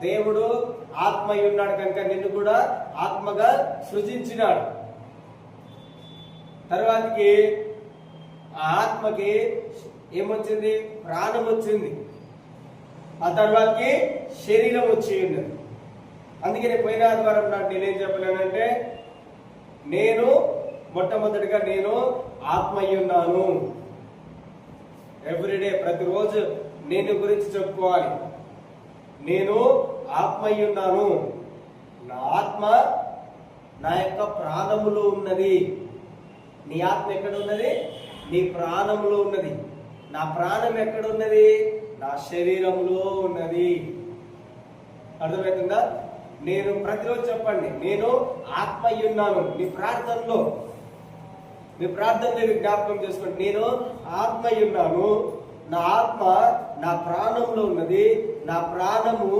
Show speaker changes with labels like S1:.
S1: దేవుడు ఆత్మ అయి ఉన్నాడు కనుక నిన్ను కూడా ఆత్మగా సృజించినాడు. తర్వాతకి ఆ ఆత్మకి ఏమొచ్చింది? ప్రాణం వచ్చింది. ఆ తర్వాతకి శరీరం వచ్చి ఉన్నది. అందుకే నేను పోయిన ఆదివారం నాడు నేనేం చెప్పలేనంటే, నేను మొట్టమొదటిగా నేను ఆత్మ అయి ఉన్నాను. ఎవ్రీడే ప్రతిరోజు నేను గురించి చెప్పుకోవాలి. నేను ఆత్మ అయి ఉన్నాను. నా ఆత్మ నా యొక్క ప్రాణములో ఉన్నది. నీ ఆత్మ ఎక్కడ ఉన్నది? నీ ప్రాణంలో ఉన్నది. నా ప్రాణం ఎక్కడ ఉన్నది? నా శరీరంలో ఉన్నది. అర్థమవుతుందా? నేను ప్రతిరోజు చెప్పండి, నేను ఆత్మ అయి ఉన్నాను. మీ ప్రార్థనలో జ్ఞాపకం చేసుకోండి, నేను ఆత్మ అయి ఉన్నాను. నా ఆత్మ నా ప్రాణంలో ఉన్నది. నా ప్రాణము